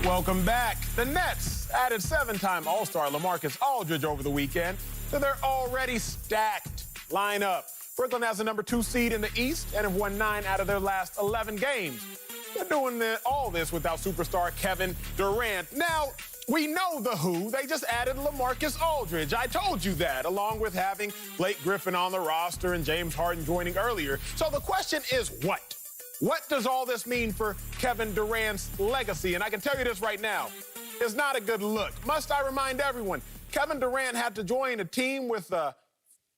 Welcome back. The Nets added 7-time All-Star LaMarcus Aldridge over the weekend to their already stacked lineup. Brooklyn has the number 2 seed in the East and have won 9 out of their last 11 games. They're doing all this without superstar Kevin Durant. Now, we know the who. They just added LaMarcus Aldridge. I told you that, along with having Blake Griffin on the roster and James Harden joining earlier. So the question is what? What does all this mean for Kevin Durant's legacy? And I can tell you this right now, it's not a good look. Must I remind everyone, Kevin Durant had to join a team with a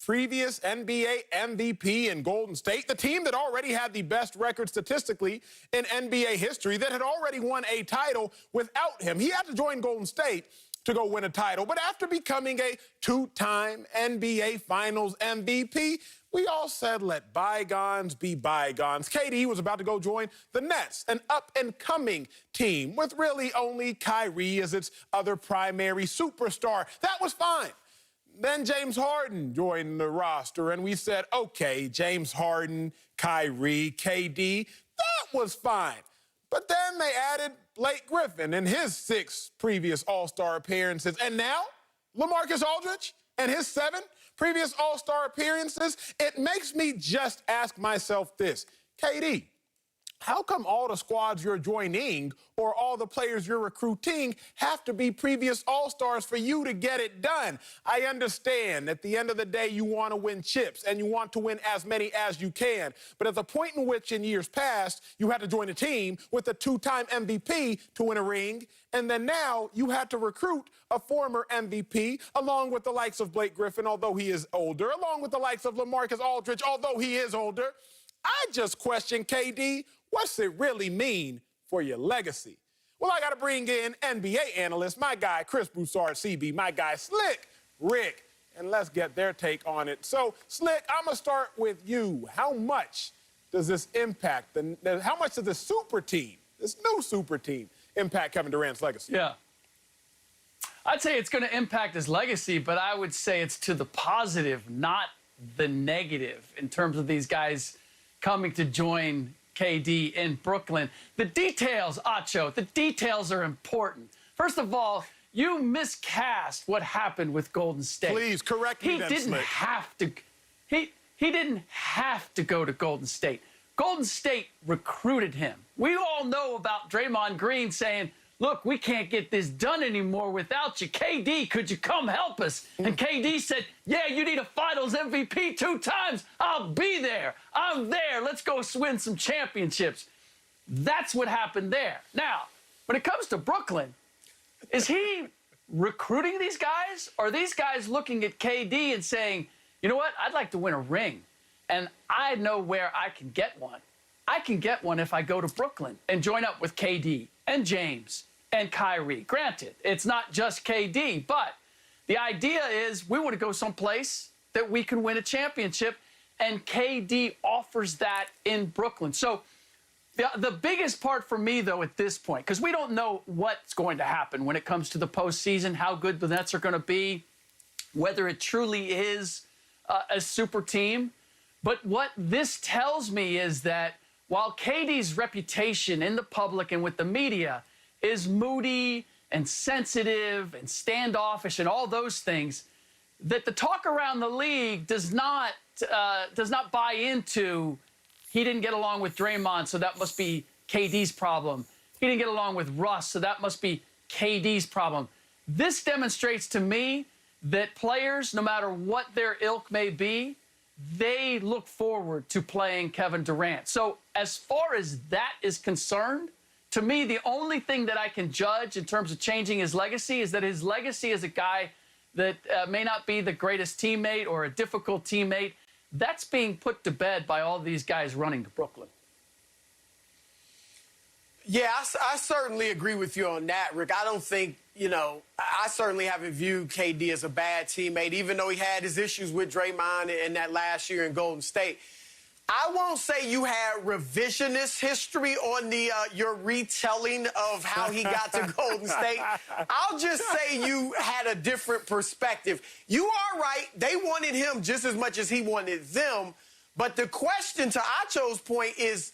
previous NBA MVP in Golden State, the team that already had the best record statistically in NBA history, that had already won a title without him. He had to join Golden State to go win a title. But after becoming a 2-time NBA Finals MVP, we all said, let bygones be bygones. KD was about to go join the Nets, an up-and-coming team with really only Kyrie as its other primary superstar. That was fine. Then James Harden joined the roster, and we said, okay, James Harden, Kyrie, KD, that was fine. But then they added Blake Griffin in his 6 previous All-Star appearances. And now, LaMarcus Aldridge and his 7 previous All-Star appearances. It makes me just ask myself this. KD, how come all the squads you're joining or all the players you're recruiting have to be previous All-Stars for you to get it done? I understand at the end of the day you want to win chips and you want to win as many as you can. But at the point in which in years past you had to join a team with a 2-time MVP to win a ring, and then now you had to recruit a former MVP along with the likes of Blake Griffin, although he is older, along with the likes of LaMarcus Aldridge, although he is older. I just question, KD, what's it really mean for your legacy? Well, I got to bring in NBA analyst, my guy, Chris Broussard, CB, my guy, Slick Rick, and let's get their take on it. So, Slick, I'm going to start with you. How much does this impact, how much does this super team, this new super team, impact Kevin Durant's legacy? Yeah. I'd say it's going to impact his legacy, but I would say it's to the positive, not the negative, in terms of these guys coming to join KD in Brooklyn. The details, Acho, the details are important. First of all, you miscast what happened with Golden State. Please correct me then, Slick. He didn't have to go to Golden State. Golden State recruited him. We all know about Draymond Green saying, look, we can't get this done anymore without you. KD, could you come help us? And KD said, yeah, you need a Finals MVP 2 times. I'll be there. I'm there. Let's go win some championships. That's what happened there. Now, when it comes to Brooklyn, is he recruiting these guys? Or are these guys looking at KD and saying, you know what, I'd like to win a ring, and I know where I can get one. I can get one if I go to Brooklyn and join up with KD and James and Kyrie. Granted, it's not just KD, but the idea is we want to go someplace that we can win a championship, and KD offers that in Brooklyn. So the biggest part for me, though, at this point, because we don't know what's going to happen when it comes to the postseason, how good the Nets are going to be, whether it truly is a super team. But what this tells me is that while KD's reputation in the public and with the media is moody and sensitive and standoffish and all those things, that the talk around the league does not buy into he didn't get along with Draymond, so that must be KD's problem. He didn't get along with Russ, so that must be KD's problem. This demonstrates to me that players, no matter what their ilk may be, they look forward to playing Kevin Durant. So as far as that is concerned, to me, the only thing that I can judge in terms of changing his legacy is that his legacy is a guy that may not be the greatest teammate or a difficult teammate. That's being put to bed by all these guys running to Brooklyn. Yeah, I certainly agree with you on that, Rick. I don't think, I certainly haven't viewed KD as a bad teammate, even though he had his issues with Draymond in that last year in Golden State. I won't say you had revisionist history on your retelling of how he got to Golden State. I'll just say you had a different perspective. You are right. They wanted him just as much as he wanted them. But the question, to Acho's point, is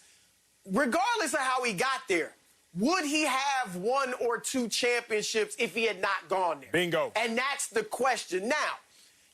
regardless of how he got there, would he have 1 or 2 championships if he had not gone there? Bingo. And that's the question. Now,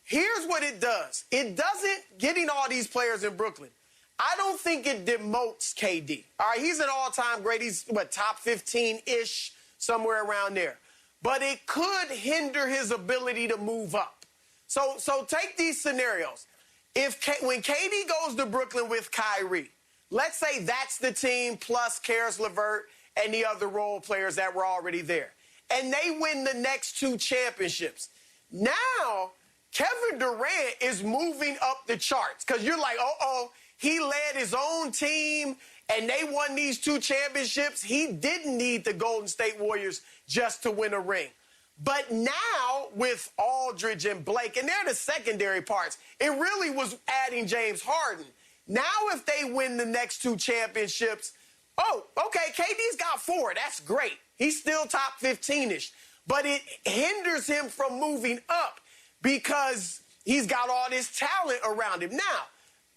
here's what it does. It doesn't, getting all these players in Brooklyn, I don't think it demotes KD. All right, he's an all-time great. He's, top 15-ish, somewhere around there. But it could hinder his ability to move up. So take these scenarios. When KD goes to Brooklyn with Kyrie, let's say that's the team plus Karis LeVert and the other role players that were already there. And they win the next 2 championships. Now, Kevin Durant is moving up the charts because you're like, he led his own team and they won these 2 championships. He didn't need the Golden State Warriors just to win a ring. But now with Aldridge and Blake, and they're the secondary parts, it really was adding James Harden. Now if they win the next 2 championships, okay, KD's got 4. That's great. He's still top 15-ish. But it hinders him from moving up because he's got all this talent around him. Now,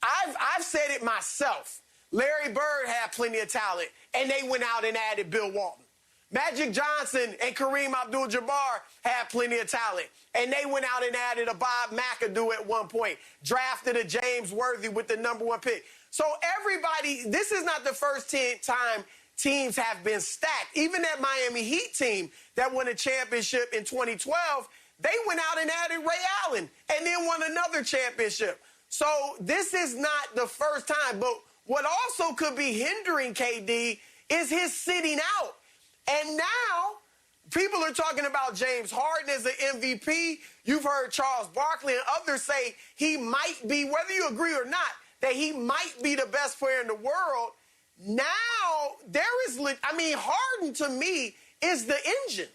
I've said it myself. Larry Bird had plenty of talent, and they went out and added Bill Walton. Magic Johnson and Kareem Abdul-Jabbar had plenty of talent, and they went out and added a Bob McAdoo at one point, drafted a James Worthy with the #1 pick. So everybody, this is not the first time teams have been stacked. Even that Miami Heat team that won a championship in 2012, they went out and added Ray Allen and then won another championship. So this is not the first time. But what also could be hindering KD is his sitting out. And now people are talking about James Harden as the MVP. You've heard Charles Barkley and others say he might be, whether you agree or not, that he might be the best player in the world. Now Harden to me is the engine.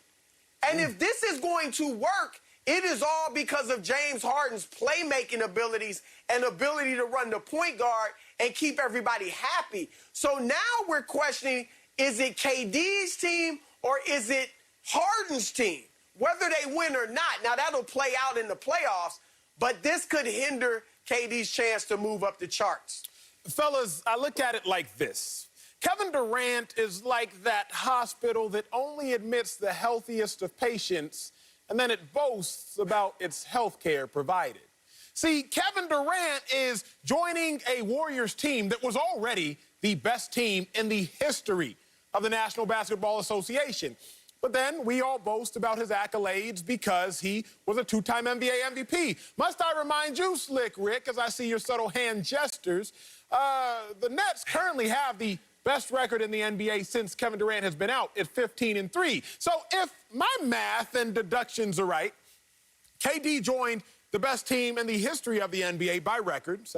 And if this is going to work, it is all because of James Harden's playmaking abilities and ability to run the point guard and keep everybody happy. So now we're questioning, is it KD's team or is it Harden's team? Whether they win or not. Now, that'll play out in the playoffs, but this could hinder KD's chance to move up the charts. Fellas, I look at it like this. Kevin Durant is like that hospital that only admits the healthiest of patients, and then it boasts about its health care provided. See, Kevin Durant is joining a Warriors team that was already the best team in the history of the National Basketball Association. But then we all boast about his accolades because he was a 2-time NBA MVP. Must I remind you, Slick Rick, as I see your subtle hand gestures, the Nets currently have the best record in the NBA since Kevin Durant has been out at 15-3. So if my math and deductions are right, KD joined the best team in the history of the NBA by record,